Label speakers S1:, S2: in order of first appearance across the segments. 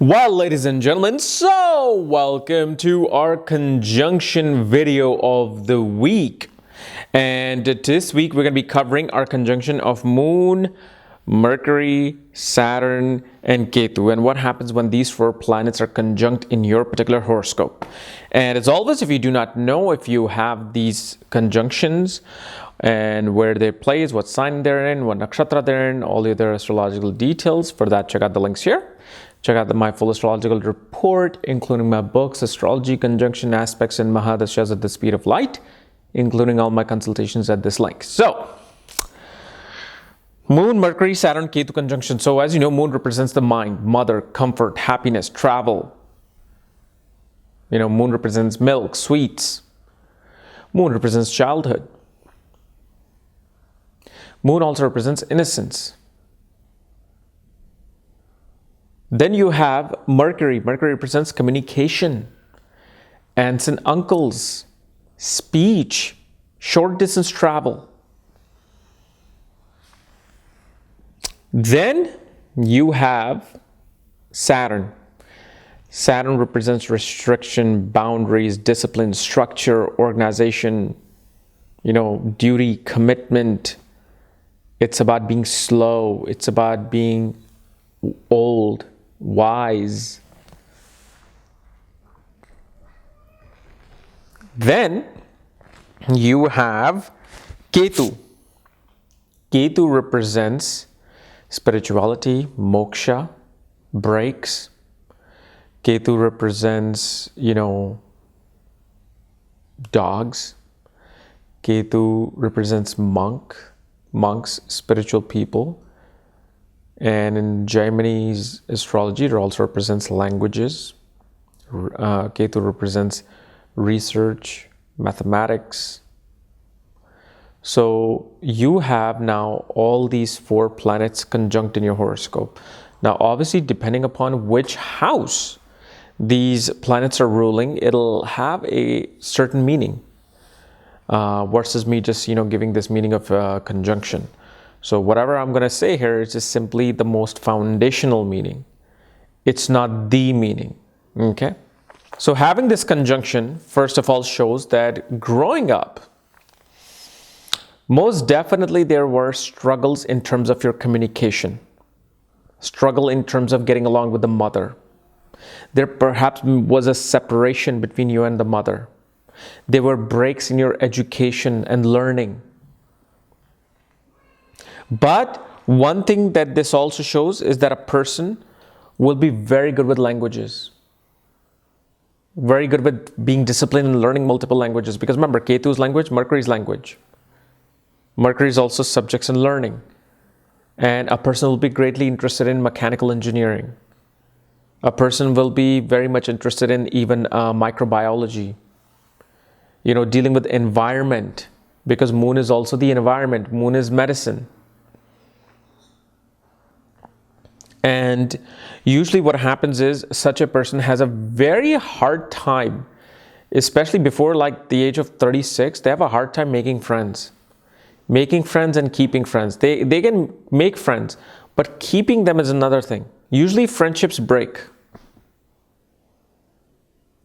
S1: Well, ladies and gentlemen, so welcome to our conjunction video of the week. And this week we're going to be covering our conjunction of Moon, Mercury, Saturn, and Ketu, and what happens when these four planets are conjunct in your particular horoscope. And as always, if you do not know if you have these conjunctions and where they place, what sign they're in, what nakshatra they're in, all the other astrological details, for that check out the links here. Check out my full astrological report, including my books, Astrology, Conjunction Aspects, and Mahadashas at the Speed of Light, including all my consultations at this link. So, Moon, Mercury, Saturn, Ketu conjunction. So, as you know, Moon represents the mind, mother, comfort, happiness, travel. Moon represents milk, sweets. Moon represents childhood. Moon also represents innocence. Then you have Mercury. Mercury represents communication, aunts and uncles, speech, short distance travel. Then you have Saturn. Saturn represents restriction, boundaries, discipline, structure, organization, duty, commitment. It's about being slow. It's about being old, wise. Then you have Ketu. Ketu represents spirituality, moksha, breaks. Ketu represents, dogs. Ketu represents monks, spiritual people. And in Japanese astrology, it also represents languages. Ketu represents research, mathematics. So you have now all these four planets conjunct in your horoscope. Now, obviously, depending upon which house these planets are ruling, it'll have a certain meaning versus me just, giving this meaning of conjunction. So whatever I'm going to say here is just simply the most foundational meaning. It's not the meaning, okay? So having this conjunction, first of all, shows that growing up, most definitely there were struggles in terms of your communication, struggle in terms of getting along with the mother. There perhaps was a separation between you and the mother. There were breaks in your education and learning. But one thing that this also shows is that a person will be very good with languages, very good with being disciplined and learning multiple languages. Because remember, Ketu's language, Mercury's language. Mercury is also subjects in learning. And a person will be greatly interested in mechanical engineering. A person will be very much interested in even microbiology, dealing with environment, because Moon is also the environment. Moon is medicine. And usually what happens is such a person has a very hard time, especially before like the age of 36, they have a hard time making friends. Making friends and keeping friends. They can make friends, but keeping them is another thing. Usually friendships break.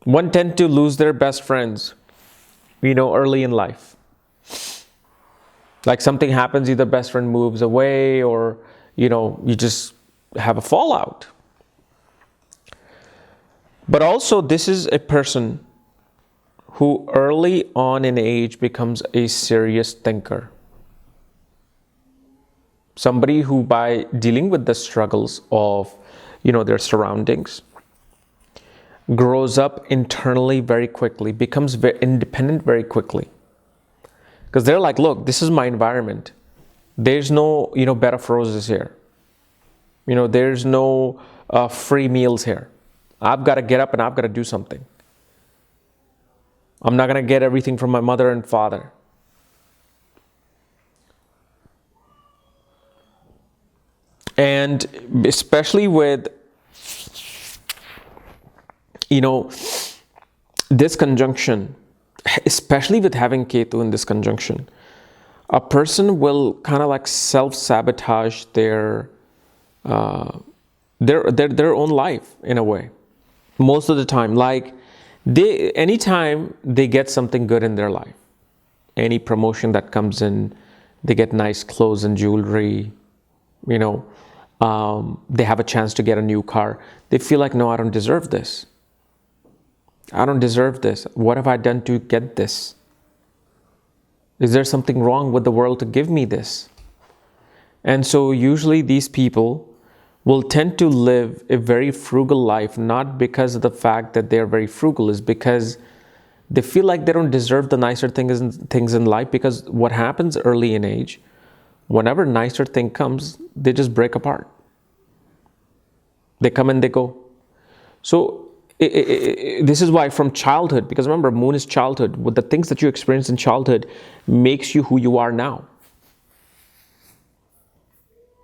S1: One tend to lose their best friends, early in life. Like something happens, either best friend moves away or, you just have a fallout. But also this is a person who early on in age becomes a serious thinker. Somebody who, by dealing with the struggles of, their surroundings, grows up internally very quickly, becomes very independent very quickly. Because they're like, look, this is my environment. There's no, bed of roses here. There's no free meals here. I've got to get up and I've got to do something. I'm not going to get everything from my mother and father. And especially with, this conjunction, especially with having Ketu in this conjunction, a person will kind of like self-sabotage their their own life in a way. Most of the time, like anytime they get something good in their life, any promotion that comes in, they get nice clothes and jewelry, they have a chance to get a new car. They feel like, no, I don't deserve this. I don't deserve this. What have I done to get this? Is there something wrong with the world to give me this? And so usually these people will tend to live a very frugal life, not because of the fact that they're very frugal, is because they feel like they don't deserve the nicer things in life, because what happens early in age, whenever nicer thing comes, they just break apart. They come and they go. So this is why from childhood, because remember, moon is childhood, with the things that you experience in childhood makes you who you are now.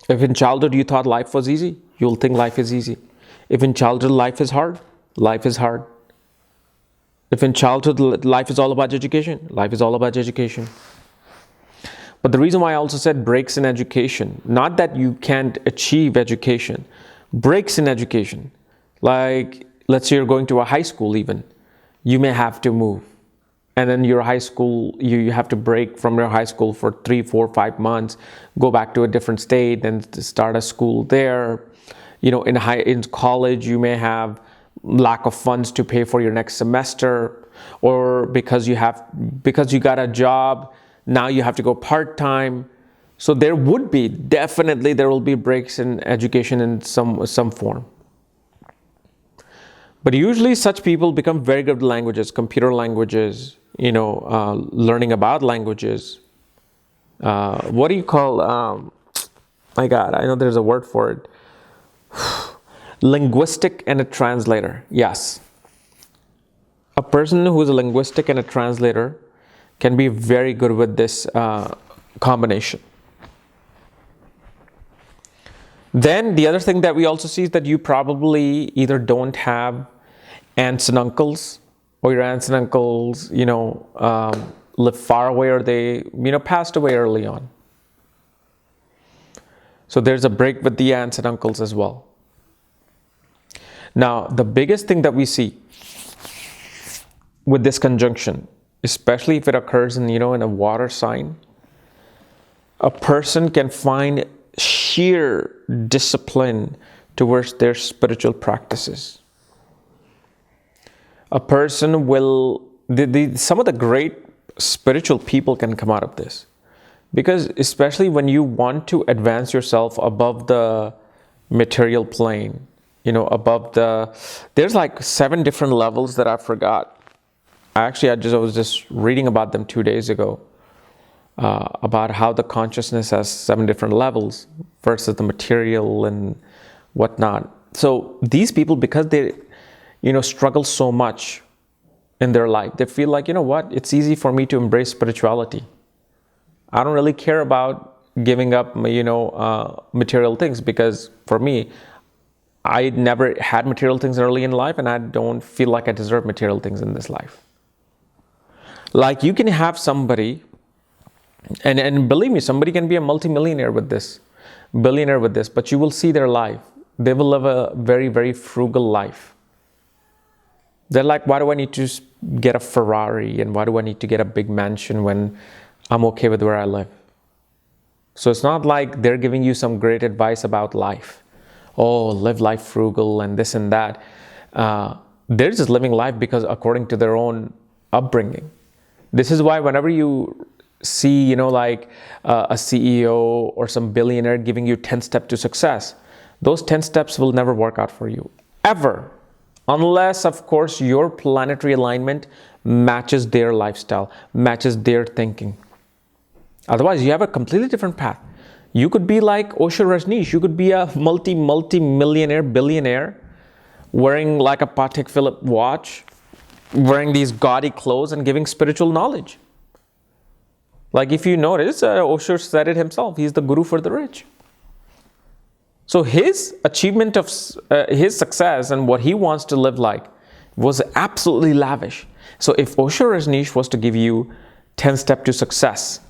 S1: If in childhood you thought life was easy, you'll think life is easy. If in childhood life is hard, life is hard. If in childhood life is all about education, life is all about education. But the reason why I also said breaks in education, not that you can't achieve education, breaks in education. Like, let's say you're going to a high school even, you may have to move. And then your high school, you have to break from your high school for 3, 4, 5 months, go back to a different state and start a school there. In college, you may have lack of funds to pay for your next semester, or because you got a job, now you have to go part-time. So there will be breaks in education in some form. But usually such people become very good at languages, computer languages, learning about languages. What do you call, my God, I know there's a word for it. Linguistic and a translator. Yes. A person who is a linguistic and a translator can be very good with this combination. Then the other thing that we also see is that you probably either don't have aunts and uncles, or your aunts and uncles, live far away, or they, passed away early on. So there's a break with the aunts and uncles as well. Now, the biggest thing that we see with this conjunction, especially if it occurs in a water sign, a person can find sheer discipline towards their spiritual practices. A person will, some of the great spiritual people can come out of this. Because especially when you want to advance yourself above the material plane, there's like 7 different levels that I forgot. I was just reading about them 2 days ago, about how the consciousness has 7 different levels versus the material and whatnot. So these people, because they, struggle so much in their life, they feel like, it's easy for me to embrace spirituality. I don't really care about giving up, material things, because for me, I never had material things early in life, and I don't feel like I deserve material things in this life. Like, you can have somebody, and believe me, somebody can be a multimillionaire with this, billionaire with this, but you will see their life. They will live a very, very frugal life. They're like, why do I need to get a Ferrari, and why do I need to get a big mansion when I'm okay with where I live? So it's not like they're giving you some great advice about life. Oh, live life frugal and this and that. They're just living life because according to their own upbringing. This is why whenever you see, a CEO or some billionaire giving you 10 steps to success, those 10 steps will never work out for you, ever. Unless, of course, your planetary alignment matches their lifestyle, matches their thinking. Otherwise, you have a completely different path. You could be like Osho Rajneesh. You could be a multi-millionaire, billionaire, wearing like a Patek Philippe watch, wearing these gaudy clothes and giving spiritual knowledge. Like, if you notice, Osho said it himself. He's the guru for the rich. So his achievement of his success and what he wants to live like was absolutely lavish. So if Osho Rajneesh was to give you 10 steps to success,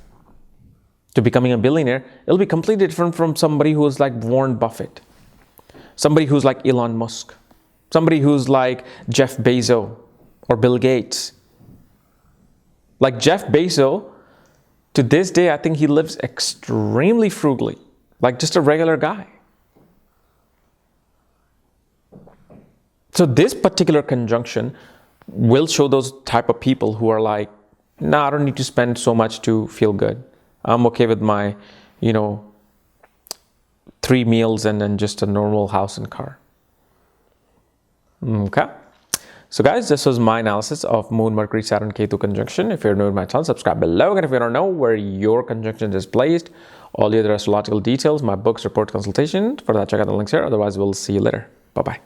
S1: to becoming a billionaire, it'll be completely different from somebody who is like Warren Buffett. somebody who's like Elon Musk, somebody who's like Jeff Bezos or Bill Gates. Like Jeff Bezos, to this day, I think he lives extremely frugally, like just a regular guy. So this particular conjunction will show those type of people who are like, nah, I don't need to spend so much to feel good. I'm okay with my, 3 meals and then just a normal house and car. Okay. So guys, this was my analysis of Moon, Mercury, Saturn, Ketu conjunction. If you're new to my channel, subscribe below. And if you don't know where your conjunction is placed, all the other astrological details, my books, report, consultation, for that, check out the links here. Otherwise, we'll see you later. Bye-bye.